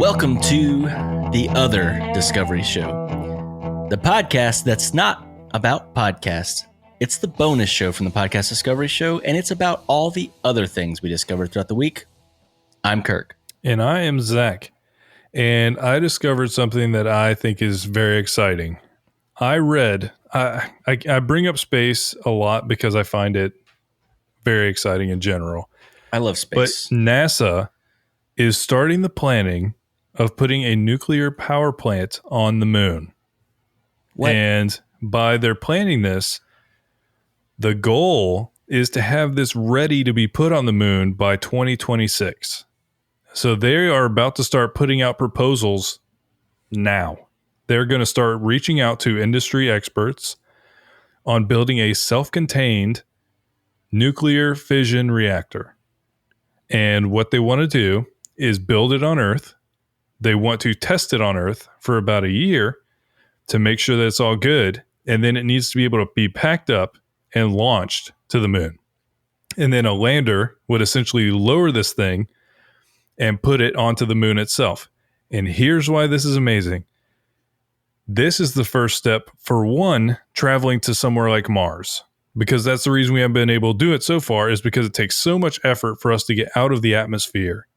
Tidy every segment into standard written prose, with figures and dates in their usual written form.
Welcome to the other Discovery Show, the podcast that's not about podcasts. It's the bonus show from the Podcast Discovery Show, and it's about all the other things we discovered throughout the week. I'm Kirk. And I am Zach. And I discovered something that I think is very exciting. I read, I bring up space a lot because I find it very exciting in general. I love space. But NASA is starting the planning of putting a nuclear power plant on the moon. What? And by their planning this, the goal is to have this ready to be put on the moon by 2026. So they are about to start putting out proposals now. They're going to start reaching out to industry experts on building a self-contained nuclear fission reactor. And what they want to do is build it on Earth. They want to test it on Earth for about a year to make sure that it's all good. And then it needs to be able to be packed up and launched to the moon. And then a lander would essentially lower this thing and put it onto the moon itself. And here's why this is amazing. This is the first step for one, traveling to somewhere like Mars. Because that's the reason we haven't been able to do it so far, is because it takes so much effort for us to get out of the atmosphere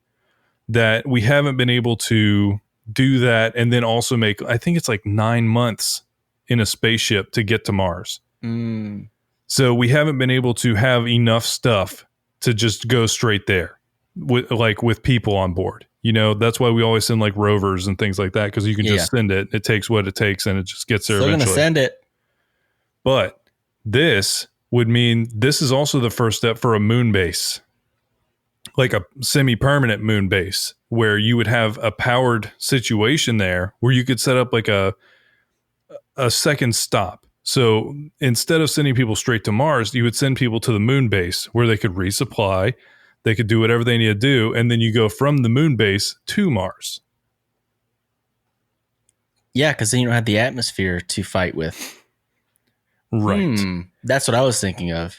that we haven't been able to do that. And then also make, I think it's like 9 months in a spaceship to get to Mars. So we haven't been able to have enough stuff to just go straight there with people on board. You know, that's why we always send like rovers and things like that, because you can just send it. It takes what it takes and it just gets there eventually. Still going to send it. But this would mean this is also the first step for a moon base, like a semi-permanent moon base, where you would have a powered situation there where you could set up like a second stop. So instead of sending people straight to Mars, you would send people to the moon base where they could resupply, they could do whatever they need to do, and then you go from the moon base to Mars. Yeah, because then you don't have the atmosphere to fight with. Right. That's what I was thinking of.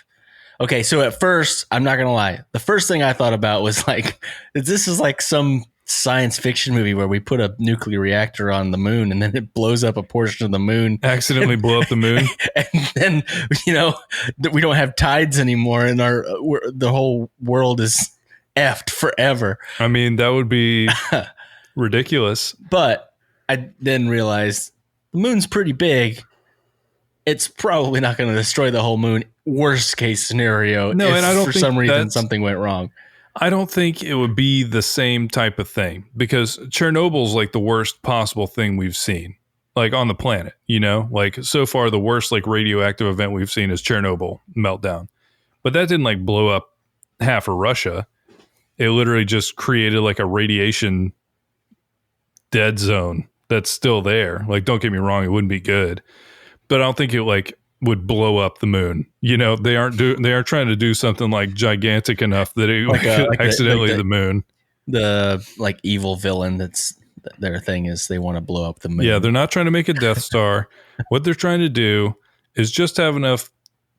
Okay, so at first, I'm not going to lie. The first thing I thought about was like, this is like some science fiction movie where we put a nuclear reactor on the moon and then it blows up a portion of the moon. Accidentally blow up the moon. And then, you know, we don't have tides anymore and the whole world is effed forever. I mean, that would be ridiculous. But I then realized the moon's pretty big. It's probably not going to destroy the whole moon. Worst case scenario. No, and I don't for think some reason something went wrong. I don't think it would be the same type of thing, because Chernobyl's like the worst possible thing we've seen, like on the planet, you know, like so far the worst like radioactive event we've seen is Chernobyl meltdown. But that didn't like blow up half of Russia. It literally just created like a radiation dead zone that's still there. Like, don't get me wrong, it wouldn't be good, but I don't think it like would blow up the moon. You know, they aren't trying to do something like gigantic enough that it could accidentally the moon. The like evil villain, that's their thing, is they want to blow up the moon. Yeah, they're not trying to make a Death Star. What they're trying to do is just have enough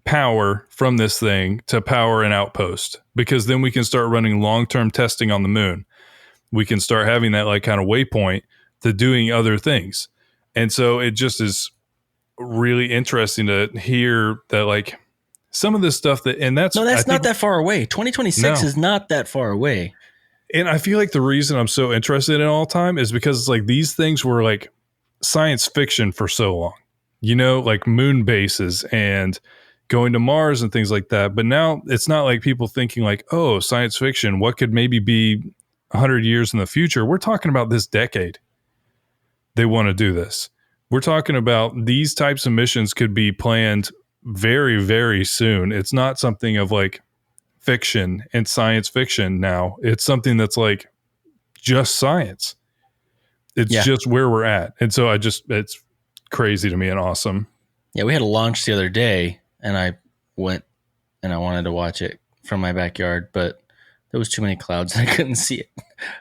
power from this thing to power an outpost, because then we can start running long-term testing on the moon. We can start having that like kind of waypoint to doing other things. And so it just is really interesting to hear that like some of this stuff that, and that's not that far away. 2026 is not that far away. And I feel like the reason I'm so interested in all the time is because it's like these things were like science fiction for so long, you know, like moon bases and going to Mars and things like that. But now it's not like people thinking like, oh, science fiction, what could maybe be 100 years in the future? We're talking about this decade. They want to do this. We're talking about these types of missions could be planned very, very soon. It's not something of like fiction and science fiction now. It's something that's like just science. It's just where we're at. And so it's crazy to me and awesome. Yeah, we had a launch the other day and I went and I wanted to watch it from my backyard, but there was too many clouds and I couldn't see it.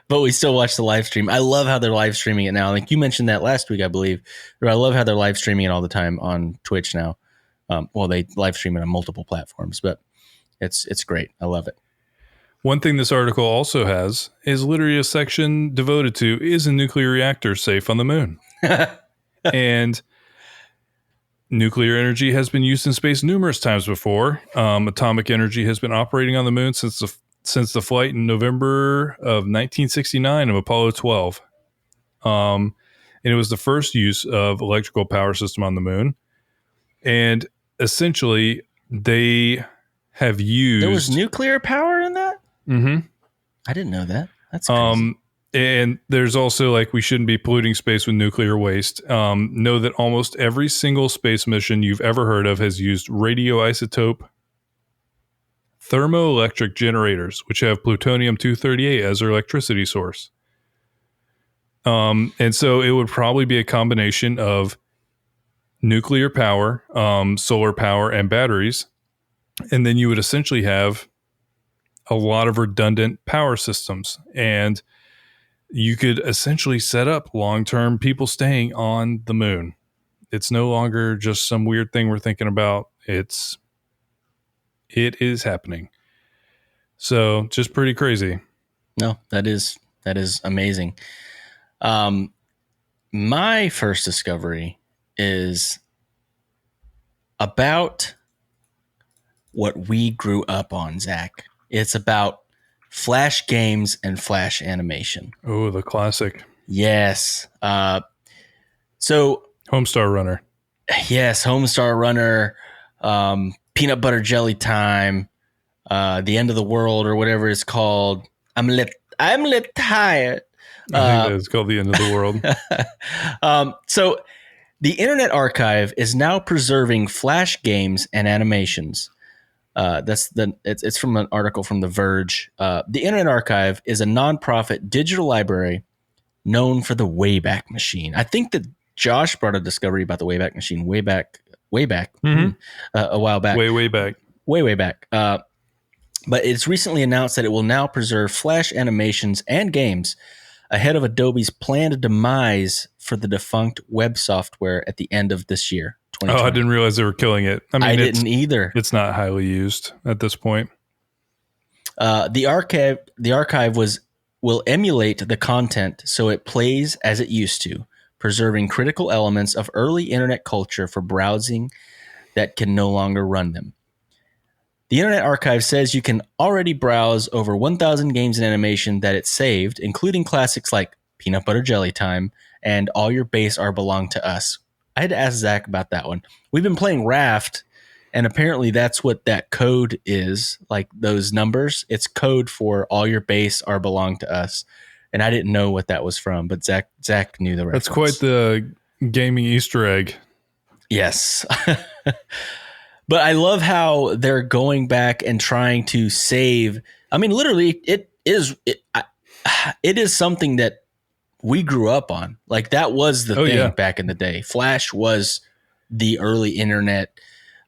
But we still watched the live stream. I love how they're live streaming it now. Like you mentioned that last week, I believe. I love how they're live streaming it all the time on Twitch now. Well, they live stream it on multiple platforms, but it's great. I love it. One thing this article also has is literally a section devoted to, is a nuclear reactor safe on the moon? And nuclear energy has been used in space numerous times before. Atomic energy has been operating on the moon since the flight in November of 1969 of Apollo 12. And it was the first use of electrical power system on the moon. And essentially, they have used... There was nuclear power in that? Mm-hmm. I didn't know that. That's crazy. And there's also, like, we shouldn't be polluting space with nuclear waste. Know that almost every single space mission you've ever heard of has used radioisotope thermoelectric generators, which have plutonium-238 as their electricity source. And so it would probably be a combination of nuclear power, solar power, and batteries. And then you would essentially have a lot of redundant power systems. And you could essentially set up long-term people staying on the moon. It's no longer just some weird thing we're thinking about. It is happening. So just pretty crazy. No, that is amazing. My first discovery is about what we grew up on, Zach. It's about Flash games and Flash animation. Oh, the classic. Yes. So Homestar Runner. Yes, Homestar Runner, Peanut Butter Jelly Time, The End of the World, or whatever it's called. I'm lit tired. I think it's called The End of the World. So the Internet Archive is now preserving Flash games and animations. It's from an article from The Verge. The Internet Archive is a nonprofit digital library known for the Wayback Machine. I think that Josh brought a discovery about the Wayback Machine way back, Mm-hmm. a while back. Way back. Way back. But it's recently announced that it will now preserve Flash animations and games ahead of Adobe's planned demise for the defunct web software at the end of this year. Oh, I didn't realize they were killing it. I mean, I didn't either. It's not highly used at this point. The archive will emulate the content so it plays as it used to, preserving critical elements of early internet culture for browsing that can no longer run them. The Internet Archive says you can already browse over 1,000 games and animation that it saved, including classics like Peanut Butter Jelly Time and All Your Base Are Belong to Us. I had to ask Zach about that one. We've been playing Raft, and apparently that's what that code is, like those numbers. It's code for All Your Base Are Belong to Us. And I didn't know what that was from, but Zach knew the reference. That's quite the gaming Easter egg. Yes. But I love how they're going back and trying to save. I mean, literally, it is something that we grew up on. Like, that was the thing back in the day. Flash was the early internet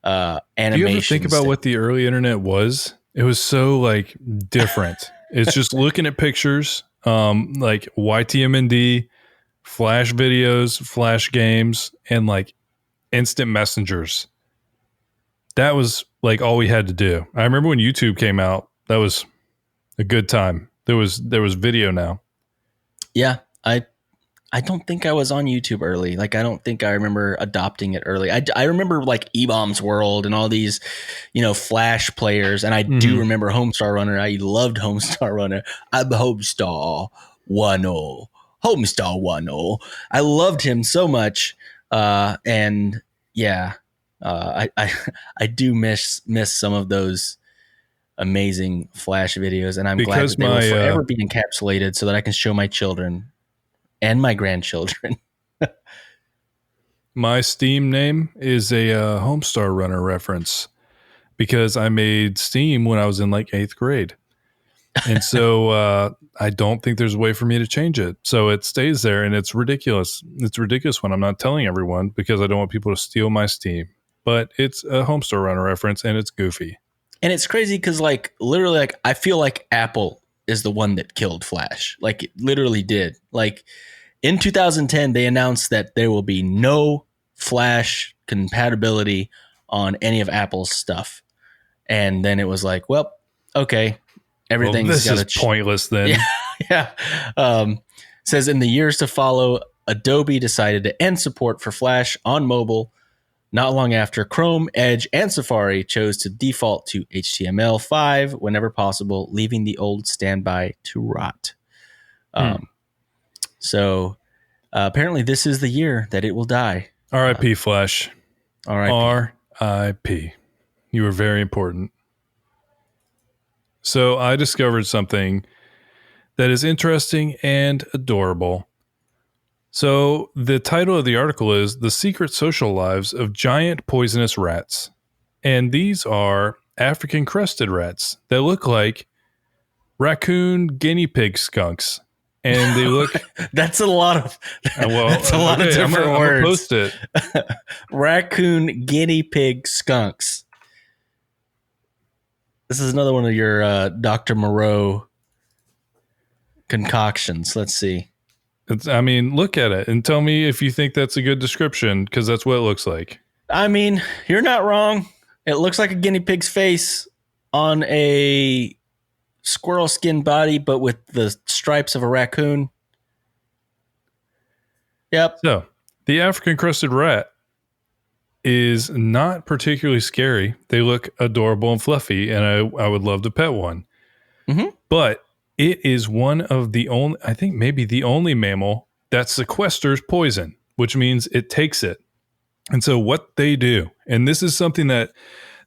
animation. Do you ever think about what the early internet was? It was so, like, different. It's just looking at pictures, like YTMND, Flash videos, Flash games, and, like, instant messengers. That was like all we had to do. I remember when YouTube came out, that was a good time. There was video now. Yeah. I don't think I was on YouTube early. Like, I don't think I remember adopting it early. I remember like E-Bombs World and all these, Flash players. And I do remember Homestar Runner. I loved Homestar Runner. I'm Homestar 1-0. Homestar 1-0. I loved him so much. And yeah. I do miss some of those amazing Flash videos, and I'm glad that they will forever be encapsulated so that I can show my children and my grandchildren. My Steam name is a Homestar Runner reference because I made Steam when I was in like 8th grade. And so I don't think there's a way for me to change it. So it stays there, and it's ridiculous. It's ridiculous when I'm not telling everyone because I don't want people to steal my Steam. But it's a Homestar Runner reference, and it's goofy. And it's crazy because, like, literally, like, I feel like Apple is the one that killed Flash. Like, it literally did. Like, in 2010, they announced that there will be no Flash compatibility on any of Apple's stuff. And then it was like, well, okay, everything's this got is pointless then. Yeah, yeah. Says in the years to follow, Adobe decided to end support for Flash on mobile. Not long after, Chrome, Edge, and Safari chose to default to HTML5 whenever possible, leaving the old standby to rot. So apparently, this is the year that it will die. R.I.P. Flash. R.I.P. R.I.P. You were very important. So I discovered something that is interesting and adorable. So the title of the article is The Secret Social Lives of Giant Poisonous Rats. And these are African crested rats that look like raccoon guinea pig skunks. And they look... That's a lot of that's a lot of different words. I'm gonna post it. Raccoon guinea pig skunks. This is another one of your Dr. Moreau concoctions. Let's see. I mean, look at it and tell me if you think that's a good description, because that's what it looks like. I mean, you're not wrong. It looks like a guinea pig's face on a squirrel skin body, but with the stripes of a raccoon. Yep. So the African crested rat is not particularly scary. They look adorable and fluffy, and I would love to pet one. Mm-hmm. But it is one of the only, I think maybe the only mammal that sequesters poison, which means it takes it. And so what they do, and this is something that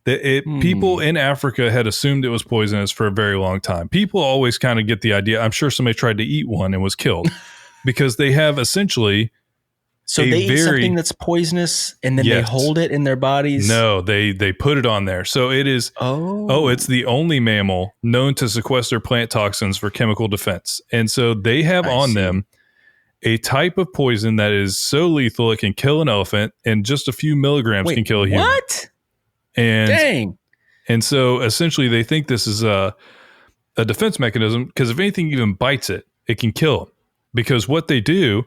people in Africa had assumed it was poisonous for a very long time. People always kind of get the idea. I'm sure somebody tried to eat one and was killed because they have essentially... So they eat something that's poisonous and then they hold it in their bodies? No, they put it on there. So it is, it's the only mammal known to sequester plant toxins for chemical defense. And so they have them a type of poison that is so lethal it can kill an elephant, and just a few milligrams can kill a human. What? And, dang. And so essentially they think this is a defense mechanism, because if anything even bites it, it can kill them. Because what they do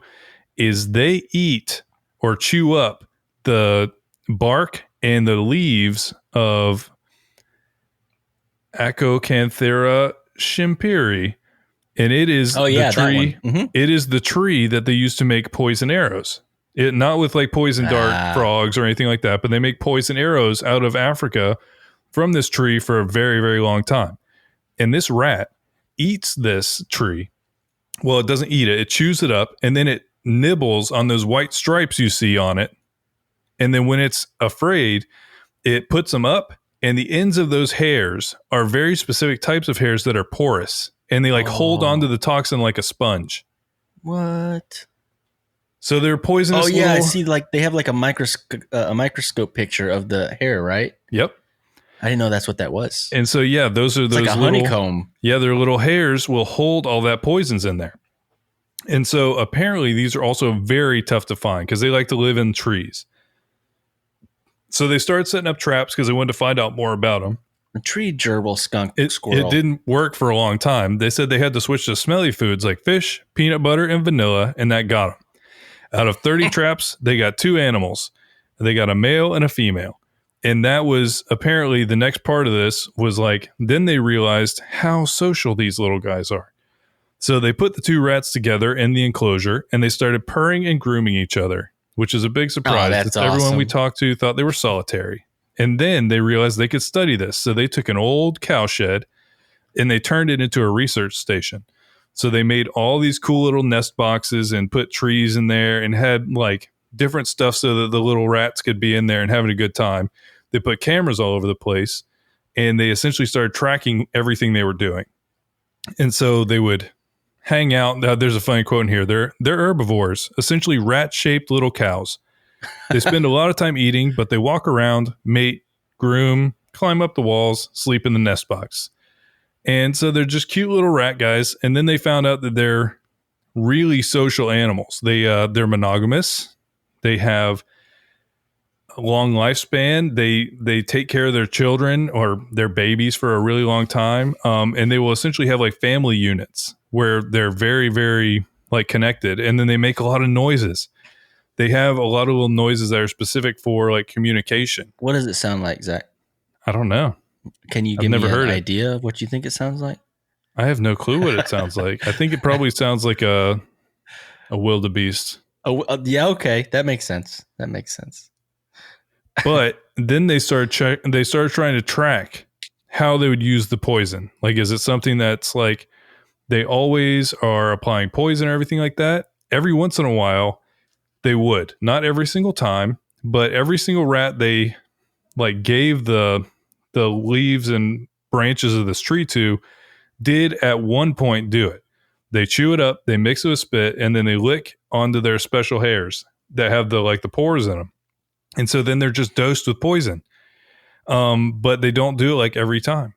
is they eat or chew up the bark and the leaves of Acanthera shimpiri. And it is the tree. Mm-hmm. It is the tree that they use to make poison arrows. Not with like poison dart frogs or anything like that, but they make poison arrows out of Africa from this tree for a very, very long time. And this rat eats this tree. Well, it doesn't eat it. It chews it up, and then it nibbles on those white stripes you see on it. And then when it's afraid, it puts them up, and the ends of those hairs are very specific types of hairs that are porous, and they hold onto the toxin like a sponge. What? So they're poisonous. Oh yeah, I see. Like they have like a microscope picture of the hair, right? Yep. I didn't know that's what that was. And so those are those like a honeycomb. Yeah, their little hairs will hold all that poisons in there. And so apparently these are also very tough to find because they like to live in trees. So they started setting up traps because they wanted to find out more about them. A tree gerbil skunk It squirrel. didn't work for a long time. They said they had to switch to smelly foods like fish, peanut butter, and vanilla, and that got them. Out of 30 traps, they got 2 animals. They got a male and a female. And that was apparently the next part of this was like, then they realized how social these little guys are. So they put the 2 rats together in the enclosure, and they started purring and grooming each other, which is a big surprise. That's Everyone awesome. we talked to thought they were solitary. And then they realized they could study this. So they took an old cow shed and they turned it into a research station. So they made all these cool little nest boxes and put trees in there and had like different stuff so that the little rats could be in there and having a good time. They put cameras all over the place, and they essentially started tracking everything they were doing. And so they would hang out. Now, there's a funny quote in here. They're herbivores, essentially rat-shaped little cows. They spend a lot of time eating, but they walk around, mate, groom, climb up the walls, sleep in the nest box. And so they're just cute little rat guys. And then they found out that they're really social animals. They're monogamous. They have a long lifespan. They take care of their children or their babies for a really long time. And they will essentially have like family units where they're very, very like connected. And then they make a lot of noises. They have a lot of little noises that are specific for like communication. What does it sound like, Zach? I don't know. Can you give me an idea of what you think it sounds like? I have no clue what it sounds like. I think it probably sounds like a wildebeest. Oh, yeah, okay. That makes sense. That makes sense. But then they started trying to track how they would use the poison. Like, is it something that's like they always are applying poison or everything like that? Every once in a while, they would. Not every single time, but every single rat they like gave the leaves and branches of this tree to did at one point do it. They chew it up, they mix it with spit, and then they lick onto their special hairs that have the pores in them. And so then they're just dosed with poison. But they don't do it like every time.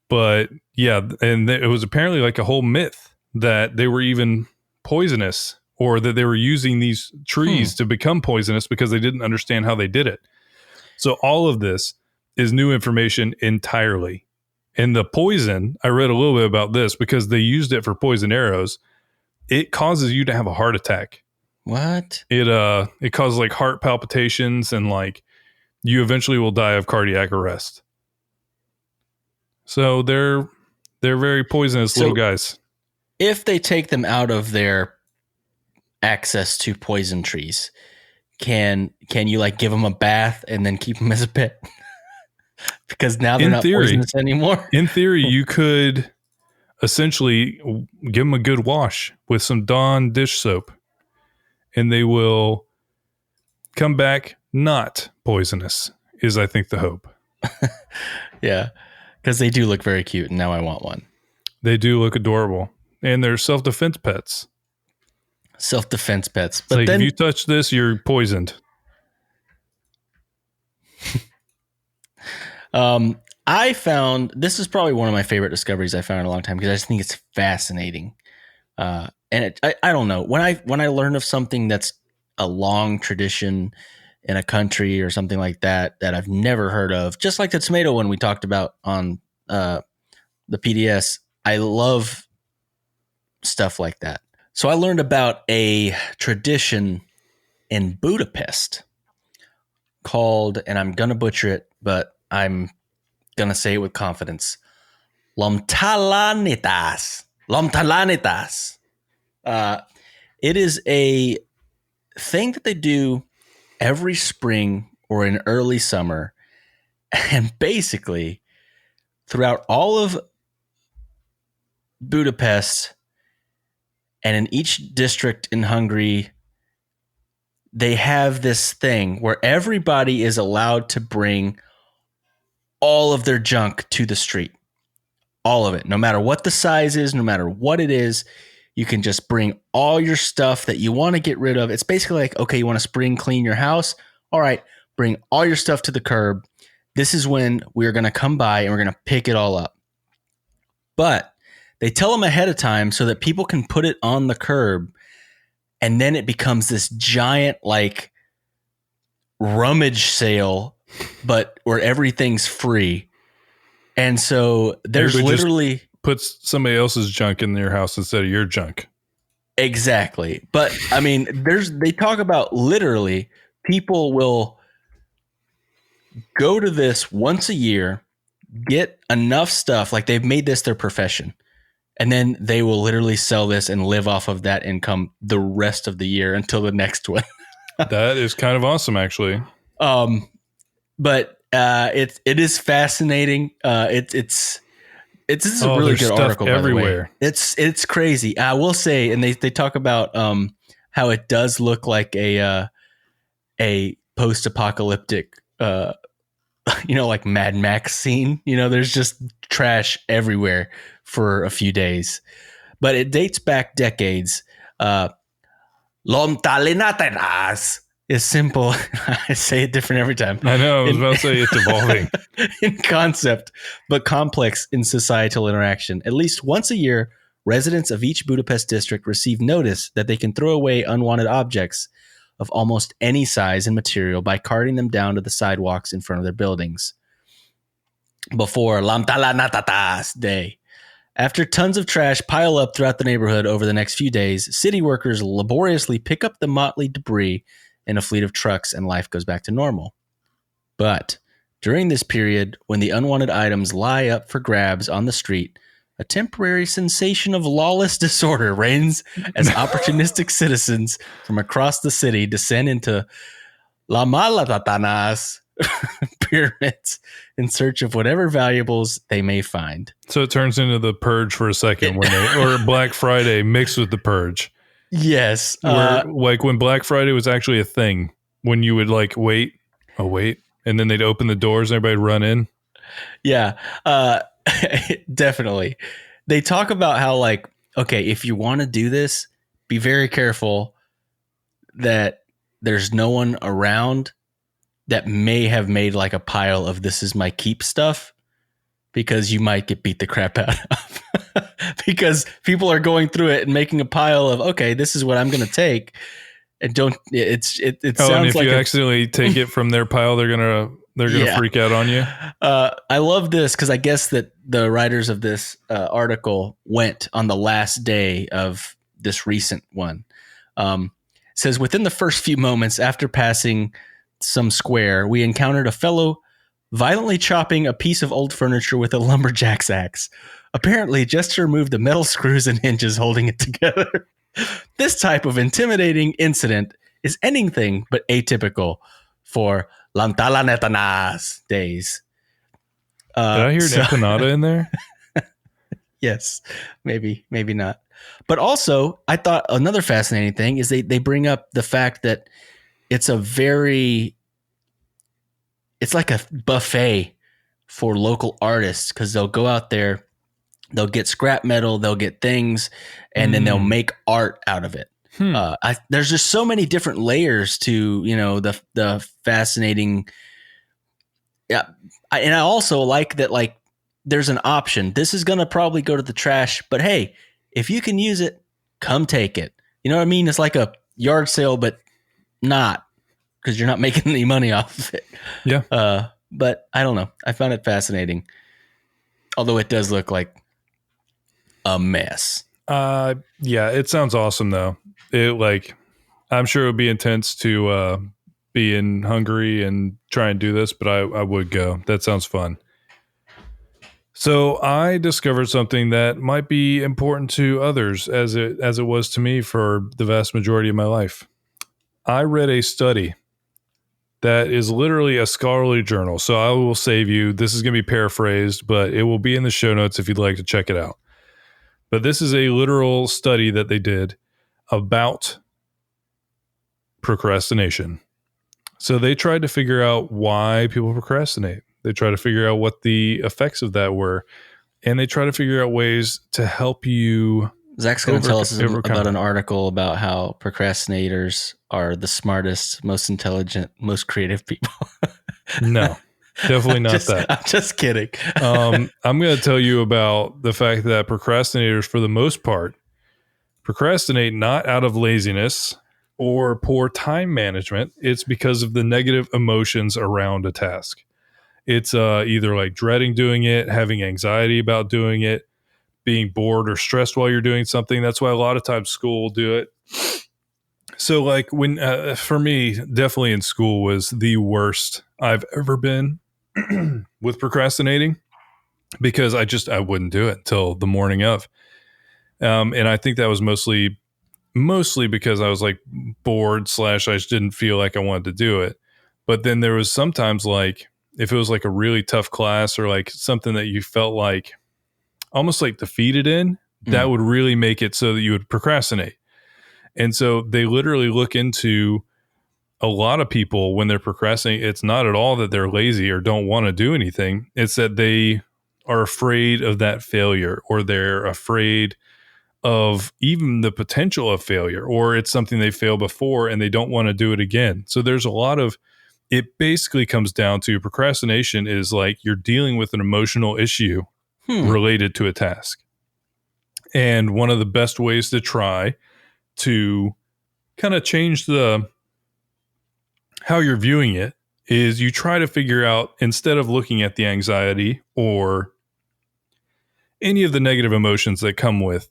But yeah, and it was apparently like a whole myth that they were even poisonous or that they were using these trees to become poisonous because they didn't understand how they did it. So all of this is new information entirely. And the poison, I read a little bit about this because they used it for poison arrows. It causes you to have a heart attack. What? It causes like heart palpitations and like you eventually will die of cardiac arrest. So they're very poisonous little guys. If they take them out of their access to poison trees, can you like give them a bath and then keep them as a pet? Because now they're not poisonous anymore. In theory, you could essentially give them a good wash with some Dawn dish soap, and they will come back not poisonous, is I think the hope. Yeah, because they do look very cute, and now I want one. They do look adorable, and they're self-defense pets. Self-defense pets. But like then, if you touch this, you're poisoned. I found this is probably one of my favorite discoveries I found in a long time because I just think it's fascinating. And I don't know when I learn of something that's a long tradition in a country or something like that I've never heard of, just like the tomato one we talked about on the PDS. I love stuff like that. So I learned about a tradition in Budapest called, and I'm gonna butcher it, but I'm gonna say it with confidence, Lomtalanitas. Lomtalanitas. It is a thing that they do every spring or in early summer, and basically throughout all of Budapest and in each district in Hungary, they have this thing where everybody is allowed to bring all of their junk to the street. All of it. No matter what the size is, no matter what it is, you can just bring all your stuff that you want to get rid of. It's basically like, okay, you want to spring clean your house? All right, bring all your stuff to the curb. This is when we're going to come by and we're going to pick it all up. But they tell them ahead of time so that people can put it on the curb. And then it becomes this giant like rummage sale, but where everything's free. And so there's literally puts somebody else's junk in their house instead of your junk. Exactly. But I mean, they talk about literally people will go to this once a year, get enough stuff, like they've made this their profession. And then they will literally sell this and live off of that income the rest of the year until the next one. That is kind of awesome, actually. But it is fascinating. It's a really good article. Everywhere. By the way. It's crazy. I will say, and they talk about how it does look like a post-apocalyptic, like Mad Max scene. There's just trash everywhere for a few days, but it dates back decades. Lomtalinateras is simple. I say it different every time. I know. I was about to say it's evolving in concept, but complex in societal interaction. At least once a year, residents of each Budapest district receive notice that they can throw away unwanted objects of almost any size and material by carting them down to the sidewalks in front of their buildings before Lomtalinateras Day. After tons of trash pile up throughout the neighborhood over the next few days, city workers laboriously pick up the motley debris in a fleet of trucks and life goes back to normal. But during this period, when the unwanted items lie up for grabs on the street, a temporary sensation of lawless disorder reigns as opportunistic citizens from across the city descend into La Malatatanas pyramids in search of whatever valuables they may find. So it turns into the Purge for a second, or Black Friday mixed with the Purge. Yes. Where like when Black Friday was actually a thing, when you would like wait, and then they'd open the doors and everybody'd run in. Yeah, definitely. They talk about how like, okay, if you want to do this, be very careful that there's no one around that may have made like a pile of this is my keep stuff, because you might get beat the crap out of because people are going through it and making a pile of, okay, this is what I'm going to take. And it sounds and if like you accidentally take it from their pile, they're gonna freak out on you. I love this because I guess that the writers of this article went on the last day of this recent one. Says within the first few moments after passing some square, we encountered a fellow violently chopping a piece of old furniture with a lumberjack's axe, apparently just to remove the metal screws and hinges holding it together. This type of intimidating incident is anything but atypical for Lantalanetanas days. Did I hear an empanada in there? Yes, maybe not. But also, I thought another fascinating thing is they bring up the fact that it's like a buffet for local artists, because they'll go out there, they'll get scrap metal, they'll get things, and then they'll make art out of it. There's just so many different layers to, the fascinating. Yeah. And I also like that, like, there's an option. This is going to probably go to the trash, but hey, if you can use it, come take it. You know what I mean? It's like a yard sale, but not, because you're not making any money off of it. Yeah. But I don't know. I found it fascinating. Although it does look like a mess. Yeah, it sounds awesome though. I'm sure it would be intense to be in Hungary and try and do this, but I would go. That sounds fun. So I discovered something that might be important to others as it was to me for the vast majority of my life. I read a study that is literally a scholarly journal. So I will save you. This is going to be paraphrased, but it will be in the show notes if you'd like to check it out. But this is a literal study that they did about procrastination. So they tried to figure out why people procrastinate. They tried to figure out what the effects of that were. And they try to figure out ways to help you. Zach's going to tell us about an article about how procrastinators are the smartest, most intelligent, most creative people. No, definitely not that. I'm just kidding. I'm going to tell you about the fact that procrastinators, for the most part, procrastinate not out of laziness or poor time management. It's because of the negative emotions around a task. It's either like dreading doing it, having anxiety about doing it, being bored or stressed while you're doing something. That's why a lot of times school will do it. So like when, for me, definitely in school was the worst I've ever been with procrastinating, because I wouldn't do it until the morning of. And I think that was mostly because I was like bored / I just didn't feel like I wanted to do it. But then there was sometimes like, if it was like a really tough class or like something that you felt like almost like defeated in, that would really make it so that you would procrastinate. And so they literally look into a lot of people when they're procrastinating. It's not at all that they're lazy or don't want to do anything. It's that they are afraid of that failure, or they're afraid of even the potential of failure, or it's something they failed before and they don't want to do it again. So there's a lot of, it basically comes down to procrastination is like you're dealing with an emotional issue related to a task. And one of the best ways to try to kind of change how you're viewing it is you try to figure out, instead of looking at the anxiety or any of the negative emotions that come with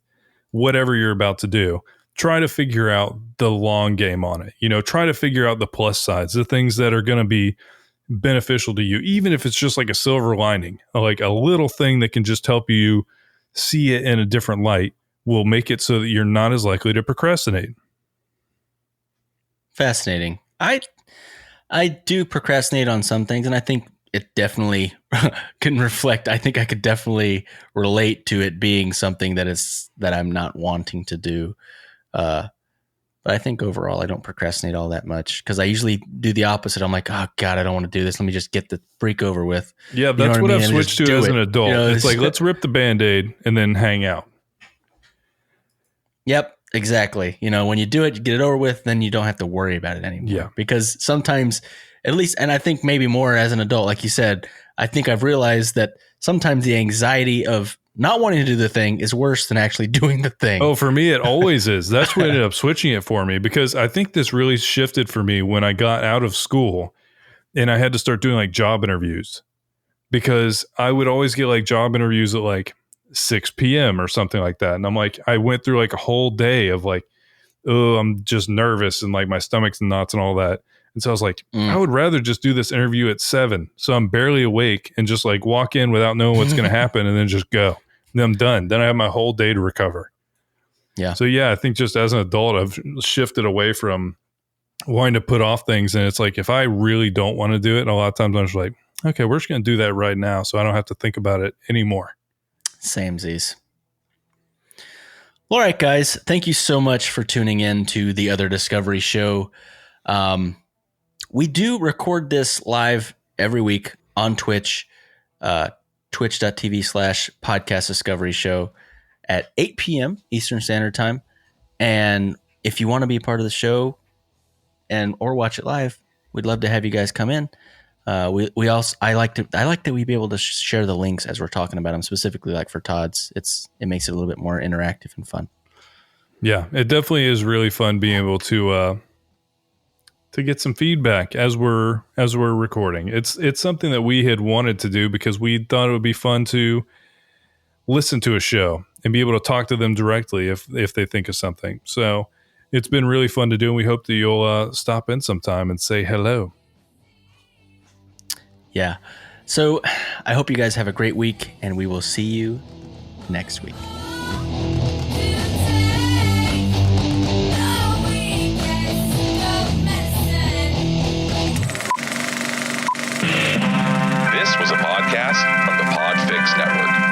whatever you're about to do, try to figure out the long game on it. Try to figure out the plus sides, the things that are going to be beneficial to you, even if it's just like a silver lining, like a little thing that can just help you see it in a different light will make it so that you're not as likely to procrastinate. Fascinating. I do procrastinate on some things, and I think it definitely can reflect. I think I could definitely relate to it being something that I'm not wanting to do. But I think overall I don't procrastinate all that much because I usually do the opposite. I'm like, oh God, I don't want to do this. Let me just get the freak over with. Yeah, that's what I've switched to as an adult. You know, it's like, let's rip the Band-Aid and then hang out. Yep, exactly. You know, when you do it, you get it over with, then you don't have to worry about it anymore. Yeah. Because sometimes, at least, and I think maybe more as an adult, like you said, I think I've realized that sometimes the anxiety of not wanting to do the thing is worse than actually doing the thing. Oh, for me, it always is. That's what ended up switching it for me, because I think this really shifted for me when I got out of school and I had to start doing like job interviews, because I would always get like job interviews at like 6 p.m. or something like that. And I'm like, I went through like a whole day of like, oh, I'm just nervous and like my stomach's in knots and all that. And so I was like, I would rather just do this interview at 7. So I'm barely awake and just like walk in without knowing what's going to happen and then just go. Then I'm done. Then I have my whole day to recover. Yeah. So yeah, I think just as an adult, I've shifted away from wanting to put off things. And it's like, if I really don't want to do it, a lot of times I'm just like, okay, we're just going to do that right now, so I don't have to think about it anymore. Samesies. All right, guys. Thank you so much for tuning in to the Other Discovery Show. We do record this live every week on Twitch, twitch.tv/podcast Discovery Show at 8 p.m. Eastern Standard Time. And if you want to be a part of the show or watch it live, we'd love to have you guys come in. I like that we be able to share the links as we're talking about them, specifically like for TODS. It makes it a little bit more interactive and fun. Yeah, it definitely is really fun being able to get some feedback as we're recording. It's something that we had wanted to do because we thought it would be fun to listen to a show and be able to talk to them directly if they think of something. So it's been really fun to do, and we hope that you'll stop in sometime and say hello. Yeah. So I hope you guys have a great week, and we will see you next week. This was a podcast from the Podfix Network.